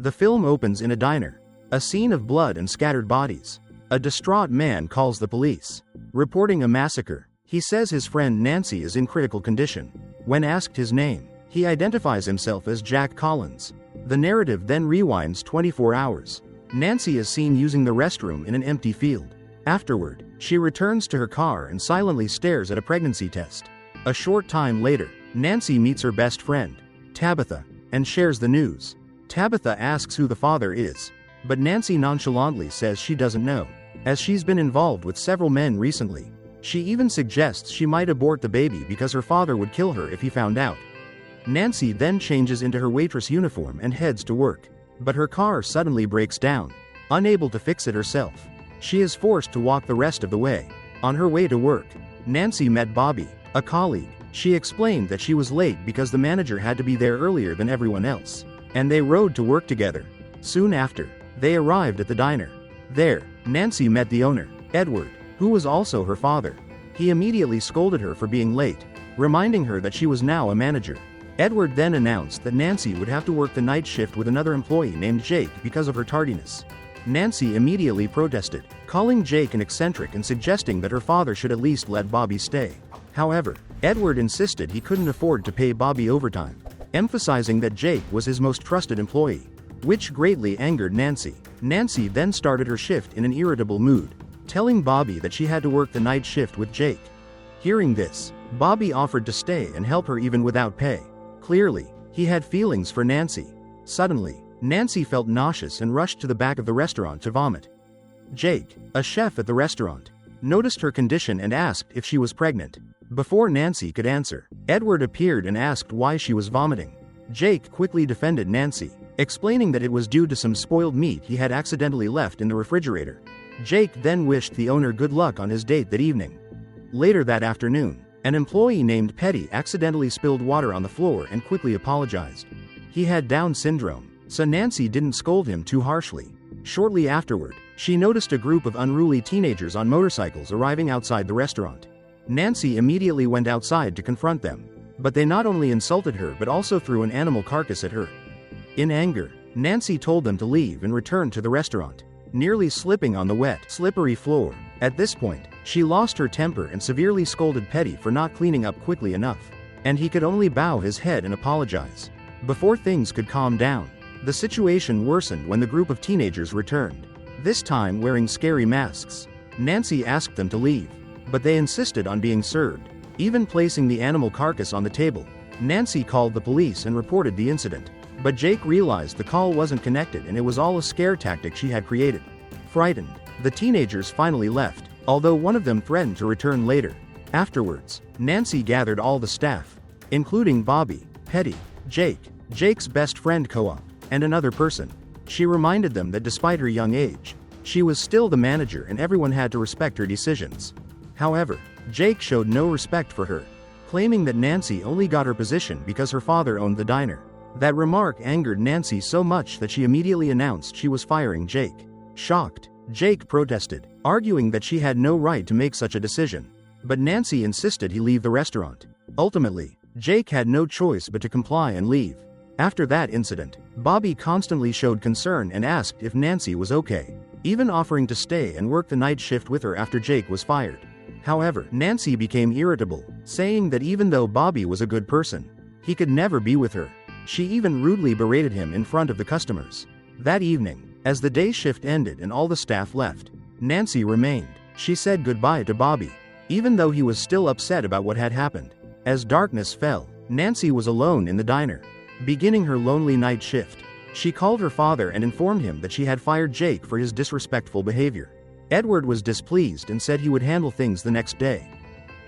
The film opens in a diner. A scene of blood and scattered bodies. A distraught man calls the police, reporting a massacre. He says his friend Nancy is in critical condition. When asked his name, he identifies himself as Jack Collins. The narrative then rewinds 24 hours. Nancy is seen using the restroom in an empty field. Afterward, she returns to her car and silently stares at a pregnancy test. A short time later, Nancy meets her best friend, Tabitha, and shares the news. Tabitha asks who the father is, but Nancy nonchalantly says she doesn't know, as she's been involved with several men recently. She even suggests she might abort the baby because her father would kill her if he found out. Nancy then changes into her waitress uniform and heads to work, but her car suddenly breaks down. Unable to fix it herself, she is forced to walk the rest of the way. On her way to work, Nancy met Bobby, a colleague. She explained that she was late because the manager had to be there earlier than everyone else, and they rode to work together. Soon after, they arrived at the diner. There, Nancy met the owner, Edward, who was also her father. He immediately scolded her for being late, reminding her that she was now a manager. Edward then announced that Nancy would have to work the night shift with another employee named Jake because of her tardiness. Nancy immediately protested, calling Jake an eccentric and suggesting that her father should at least let Bobby stay. However, Edward insisted he couldn't afford to pay Bobby overtime, emphasizing that Jake was his most trusted employee, which greatly angered Nancy. Nancy then started her shift in an irritable mood, telling Bobby that she had to work the night shift with Jake. Hearing this, Bobby offered to stay and help her even without pay. Clearly, he had feelings for Nancy. Suddenly, Nancy felt nauseous and rushed to the back of the restaurant to vomit. Jake, a chef at the restaurant, noticed her condition and asked if she was pregnant. Before Nancy could answer, Edward appeared and asked why she was vomiting. Jake quickly defended Nancy, explaining that it was due to some spoiled meat he had accidentally left in the refrigerator. Jake then wished the owner good luck on his date that evening. Later that afternoon, an employee named Petty accidentally spilled water on the floor and quickly apologized. He had Down syndrome, so Nancy didn't scold him too harshly. Shortly afterward, she noticed a group of unruly teenagers on motorcycles arriving outside the restaurant. Nancy immediately went outside to confront them, but they not only insulted her but also threw an animal carcass at her. In anger, Nancy told them to leave and return to the restaurant, nearly slipping on the wet, slippery floor. At this point, she lost her temper and severely scolded Petty for not cleaning up quickly enough, and he could only bow his head and apologize. Before things could calm down, the situation worsened when the group of teenagers returned, this time wearing scary masks. Nancy asked them to leave, but they insisted on being served, even placing the animal carcass on the table. Nancy called the police and reported the incident, but Jake realized the call wasn't connected and it was all a scare tactic she had created. Frightened, the teenagers finally left, although one of them threatened to return later. Afterwards, Nancy gathered all the staff, including Bobby, Petty, Jake, Jake's best friend Co-op, and another person. She reminded them that despite her young age, she was still the manager and everyone had to respect her decisions. However, Jake showed no respect for her, claiming that Nancy only got her position because her father owned the diner. That remark angered Nancy so much that she immediately announced she was firing Jake. Shocked, Jake protested, arguing that she had no right to make such a decision, but Nancy insisted he leave the restaurant. Ultimately, Jake had no choice but to comply and leave. After that incident, Bobby constantly showed concern and asked if Nancy was okay, even offering to stay and work the night shift with her after Jake was fired. However, Nancy became irritable, saying that even though Bobby was a good person, he could never be with her. She even rudely berated him in front of the customers. That evening, as the day shift ended and all the staff left, Nancy remained. She said goodbye to Bobby, even though he was still upset about what had happened. As darkness fell, Nancy was alone in the diner, beginning her lonely night shift. She called her father and informed him that she had fired Jake for his disrespectful behavior. Edward was displeased and said he would handle things the next day.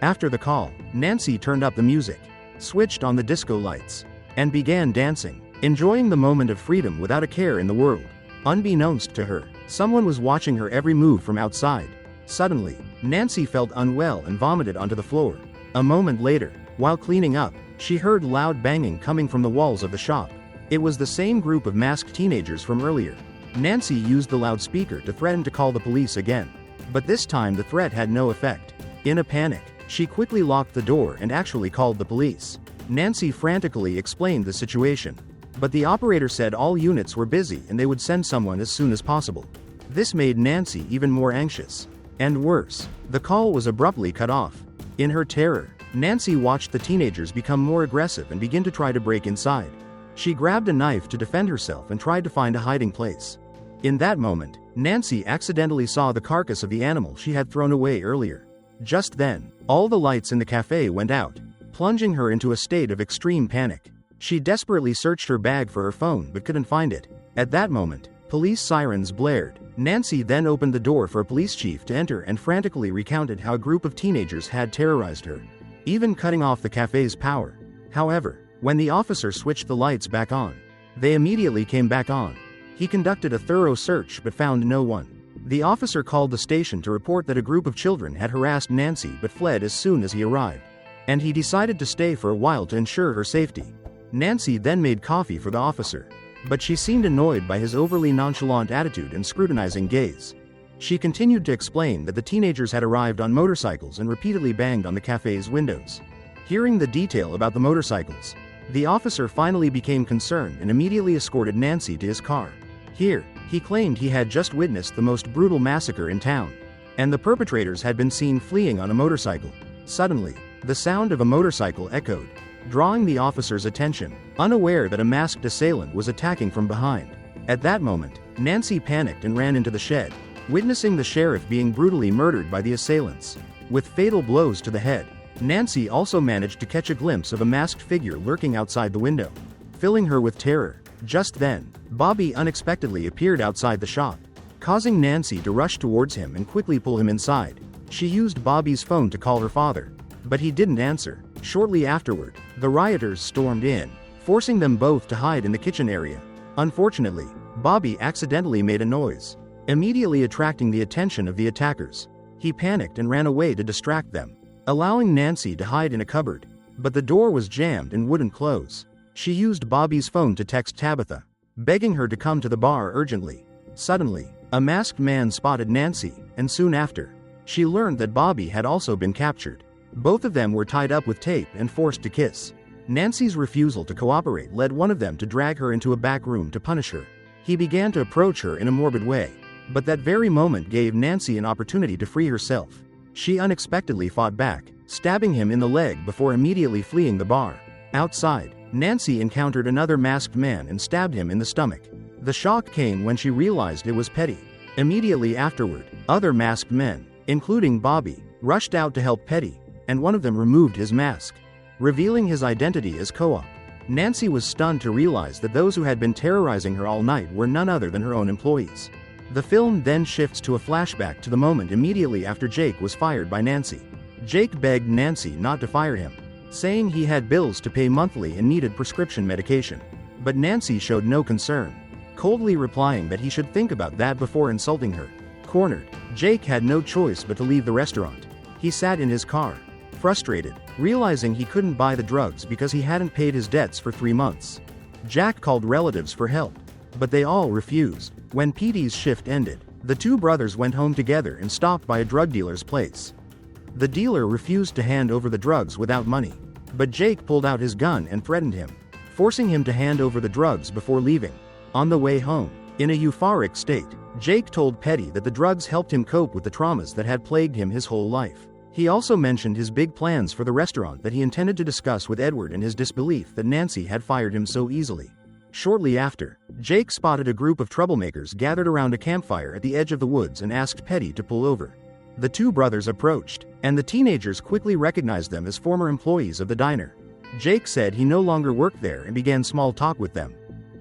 After the call, Nancy turned up the music, switched on the disco lights, and began dancing, enjoying the moment of freedom without a care in the world. Unbeknownst to her, someone was watching her every move from outside. Suddenly, Nancy felt unwell and vomited onto the floor. A moment later, while cleaning up, she heard loud banging coming from the walls of the shop. It was the same group of masked teenagers from earlier. Nancy used the loudspeaker to threaten to call the police again, but this time the threat had no effect. In a panic, she quickly locked the door and actually called the police. Nancy frantically explained the situation, but the operator said all units were busy and they would send someone as soon as possible. This made Nancy even more anxious. And worse, the call was abruptly cut off. In her terror, Nancy watched the teenagers become more aggressive and begin to try to break inside. She grabbed a knife to defend herself and tried to find a hiding place. In that moment, Nancy accidentally saw the carcass of the animal she had thrown away earlier. Just then, all the lights in the cafe went out, plunging her into a state of extreme panic. She desperately searched her bag for her phone but couldn't find it. At that moment, police sirens blared. Nancy then opened the door for a police chief to enter and frantically recounted how a group of teenagers had terrorized her, even cutting off the cafe's power. However, when the officer switched the lights back on, they immediately came back on. He conducted a thorough search but found no one. The officer called the station to report that a group of children had harassed Nancy but fled as soon as he arrived, and he decided to stay for a while to ensure her safety. Nancy then made coffee for the officer, but she seemed annoyed by his overly nonchalant attitude and scrutinizing gaze. She continued to explain that the teenagers had arrived on motorcycles and repeatedly banged on the cafe's windows. Hearing the detail about the motorcycles, the officer finally became concerned and immediately escorted Nancy to his car. Here, he claimed he had just witnessed the most brutal massacre in town, and the perpetrators had been seen fleeing on a motorcycle. Suddenly, the sound of a motorcycle echoed, drawing the officer's attention, unaware that a masked assailant was attacking from behind. At that moment, Nancy panicked and ran into the shed, witnessing the sheriff being brutally murdered by the assailants, with fatal blows to the head. Nancy also managed to catch a glimpse of a masked figure lurking outside the window, filling her with terror. Just then, Bobby unexpectedly appeared outside the shop, causing Nancy to rush towards him and quickly pull him inside. She used Bobby's phone to call her father, but he didn't answer. Shortly afterward, the rioters stormed in, forcing them both to hide in the kitchen area. Unfortunately, Bobby accidentally made a noise, immediately attracting the attention of the attackers. He panicked and ran away to distract them, allowing Nancy to hide in a cupboard, but the door was jammed and wouldn't close. She used Bobby's phone to text Tabitha, begging her to come to the bar urgently. Suddenly, a masked man spotted Nancy, and soon after, she learned that Bobby had also been captured. Both of them were tied up with tape and forced to kiss. Nancy's refusal to cooperate led one of them to drag her into a back room to punish her. He began to approach her in a morbid way, but that very moment gave Nancy an opportunity to free herself. She unexpectedly fought back, stabbing him in the leg before immediately fleeing the bar. Outside, Nancy encountered another masked man and stabbed him in the stomach. The shock came when she realized it was Petty. Immediately afterward, other masked men, including Bobby, rushed out to help Petty, and one of them removed his mask, revealing his identity as Co-op. Nancy was stunned to realize that those who had been terrorizing her all night were none other than her own employees. The film then shifts to a flashback to the moment immediately after Jake was fired by Nancy. Jake begged Nancy not to fire him, saying he had bills to pay monthly and needed prescription medication. But Nancy showed no concern, coldly replying that he should think about that before insulting her. Cornered, Jake had no choice but to leave the restaurant. He sat in his car, frustrated, realizing he couldn't buy the drugs because he hadn't paid his debts for 3 months. Jack called relatives for help, but they all refused. When Petey's shift ended, the two brothers went home together and stopped by a drug dealer's place. The dealer refused to hand over the drugs without money, but Jake pulled out his gun and threatened him, forcing him to hand over the drugs before leaving. On the way home, in a euphoric state, Jake told Petty that the drugs helped him cope with the traumas that had plagued him his whole life. He also mentioned his big plans for the restaurant that he intended to discuss with Edward and his disbelief that Nancy had fired him so easily. Shortly after, Jake spotted a group of troublemakers gathered around a campfire at the edge of the woods and asked Petty to pull over. The two brothers approached, and the teenagers quickly recognized them as former employees of the diner. Jake said he no longer worked there and began small talk with them.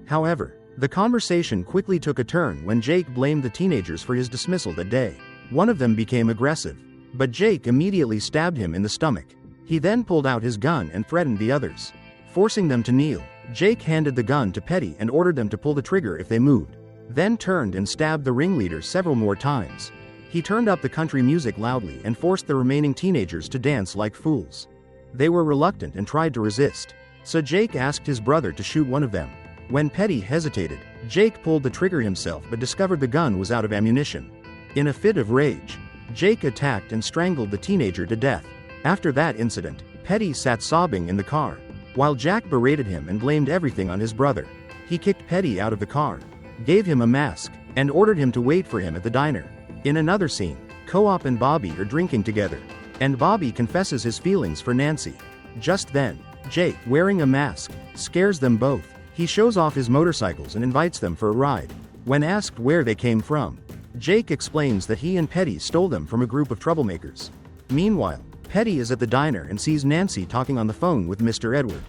However, the conversation quickly took a turn when Jake blamed the teenagers for his dismissal that day. One of them became aggressive, but Jake immediately stabbed him in the stomach. He then pulled out his gun and threatened the others, forcing them to kneel. Jake handed the gun to Petty and ordered them to pull the trigger if they moved, then turned and stabbed the ringleader several more times. He turned up the country music loudly and forced the remaining teenagers to dance like fools. They were reluctant and tried to resist, so Jake asked his brother to shoot one of them. When Petty hesitated, Jake pulled the trigger himself but discovered the gun was out of ammunition. In a fit of rage, Jake attacked and strangled the teenager to death. After that incident, Petty sat sobbing in the car, while Jack berated him and blamed everything on his brother. He kicked Petty out of the car, gave him a mask, and ordered him to wait for him at the diner. In another scene, Co-op and Bobby are drinking together, and Bobby confesses his feelings for Nancy. Just then, Jake, wearing a mask, scares them both. He shows off his motorcycles and invites them for a ride. When asked where they came from, Jake explains that he and Petty stole them from a group of troublemakers. Meanwhile, Petty is at the diner and sees Nancy talking on the phone with Mr. Edward.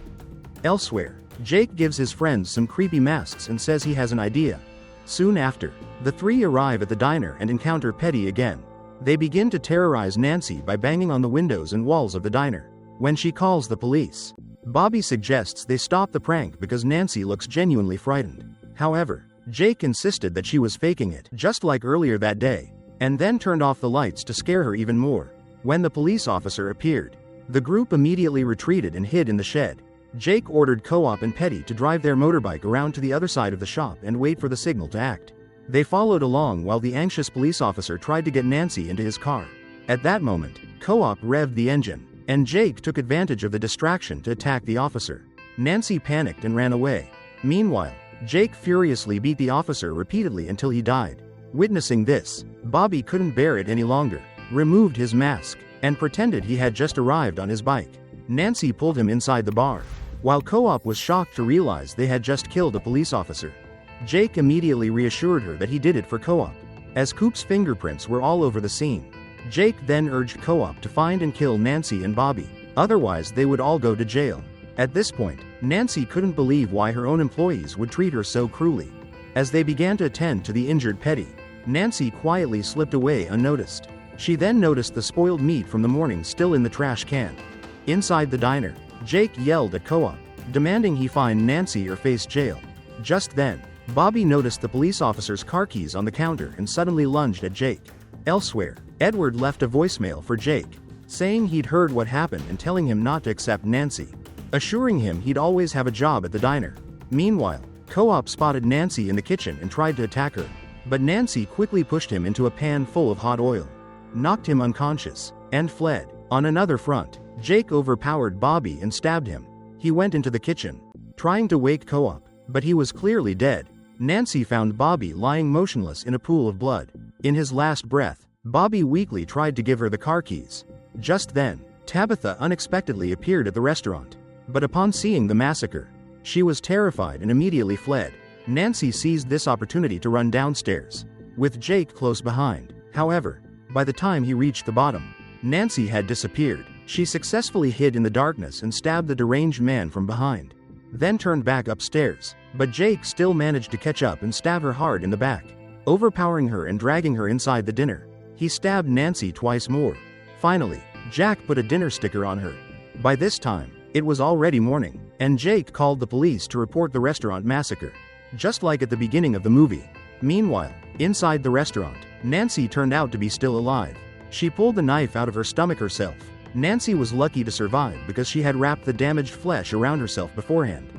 Elsewhere, Jake gives his friends some creepy masks and says he has an idea. Soon after, the three arrive at the diner and encounter Petty again. They begin to terrorize Nancy by banging on the windows and walls of the diner. When she calls the police, Bobby suggests they stop the prank because Nancy looks genuinely frightened. However, Jake insisted that she was faking it, just like earlier that day, and then turned off the lights to scare her even more. When the police officer appeared, the group immediately retreated and hid in the shed. Jake ordered Co-op and Petty to drive their motorbike around to the other side of the shop and wait for the signal to act. They followed along while the anxious police officer tried to get Nancy into his car. At that moment, Co-op revved the engine, and Jake took advantage of the distraction to attack the officer. Nancy panicked and ran away. Meanwhile, Jake furiously beat the officer repeatedly until he died. Witnessing this, Bobby couldn't bear it any longer, removed his mask, and pretended he had just arrived on his bike. Nancy pulled him inside the bar, while Co-op was shocked to realize they had just killed a police officer. Jake immediately reassured her that he did it for Co-op, as Coop's fingerprints were all over the scene. Jake then urged Co-op to find and kill Nancy and Bobby, otherwise they would all go to jail. At this point, Nancy couldn't believe why her own employees would treat her so cruelly. As they began to attend to the injured Petty, Nancy quietly slipped away unnoticed. She then noticed the spoiled meat from the morning still in the trash can. Inside the diner, Jake yelled at Co-op, demanding he find Nancy or face jail. Just then, Bobby noticed the police officer's car keys on the counter and suddenly lunged at Jake. Elsewhere, Edward left a voicemail for Jake, saying he'd heard what happened and telling him not to accept Nancy, assuring him he'd always have a job at the diner. Meanwhile, Co-op spotted Nancy in the kitchen and tried to attack her, but Nancy quickly pushed him into a pan full of hot oil, knocked him unconscious, and fled. On another front, Jake overpowered Bobby and stabbed him. He went into the kitchen, trying to wake Co-op, but he was clearly dead. Nancy found Bobby lying motionless in a pool of blood. In his last breath, Bobby weakly tried to give her the car keys. Just then, Tabitha unexpectedly appeared at the restaurant, but upon seeing the massacre, she was terrified and immediately fled. Nancy seized this opportunity to run downstairs, with Jake close behind. However, by the time he reached the bottom, Nancy had disappeared. She successfully hid in the darkness and stabbed the deranged man from behind, then turned back upstairs, but Jake still managed to catch up and stab her hard in the back, overpowering her and dragging her inside the dinner. He stabbed Nancy twice more. Finally, Jack put a dinner sticker on her. By this time, it was already morning, and Jake called the police to report the restaurant massacre, just like at the beginning of the movie. Meanwhile, inside the restaurant, Nancy turned out to be still alive. She pulled the knife out of her stomach herself. Nancy was lucky to survive because she had wrapped the damaged flesh around herself beforehand.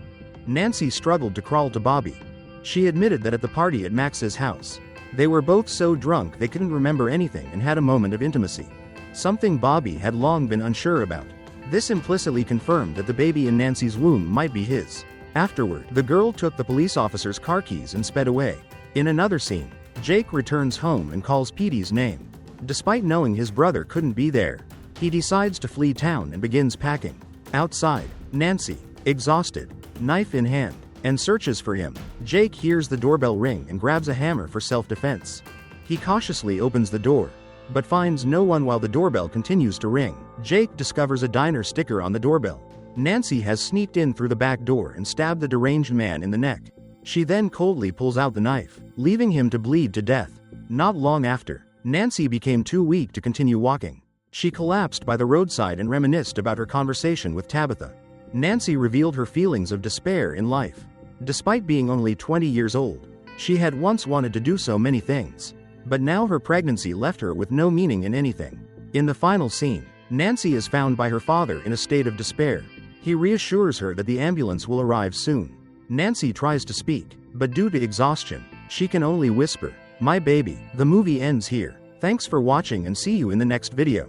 Nancy struggled to crawl to Bobby. She admitted that at the party at Max's house, they were both so drunk they couldn't remember anything and had a moment of intimacy, something Bobby had long been unsure about. This implicitly confirmed that the baby in Nancy's womb might be his. Afterward, the girl took the police officer's car keys and sped away. In another scene, Jake returns home and calls Petey's name. Despite knowing his brother couldn't be there, he decides to flee town and begins packing. Outside, Nancy, exhausted, knife in hand, and searches for him. Jake hears the doorbell ring and grabs a hammer for self-defense. He cautiously opens the door, but finds no one while the doorbell continues to ring. Jake discovers a diner sticker on the doorbell. Nancy has sneaked in through the back door and stabbed the deranged man in the neck. She then coldly pulls out the knife, leaving him to bleed to death. Not long after, Nancy became too weak to continue walking. She collapsed by the roadside and reminisced about her conversation with Tabitha. Nancy revealed her feelings of despair in life. Despite being only 20 years old, she had once wanted to do so many things, but now her pregnancy left her with no meaning in anything. In the final scene, Nancy is found by her father in a state of despair. He reassures her that the ambulance will arrive soon. Nancy tries to speak, but due to exhaustion, she can only whisper, "My baby." The movie ends here. Thanks for watching and see you in the next video.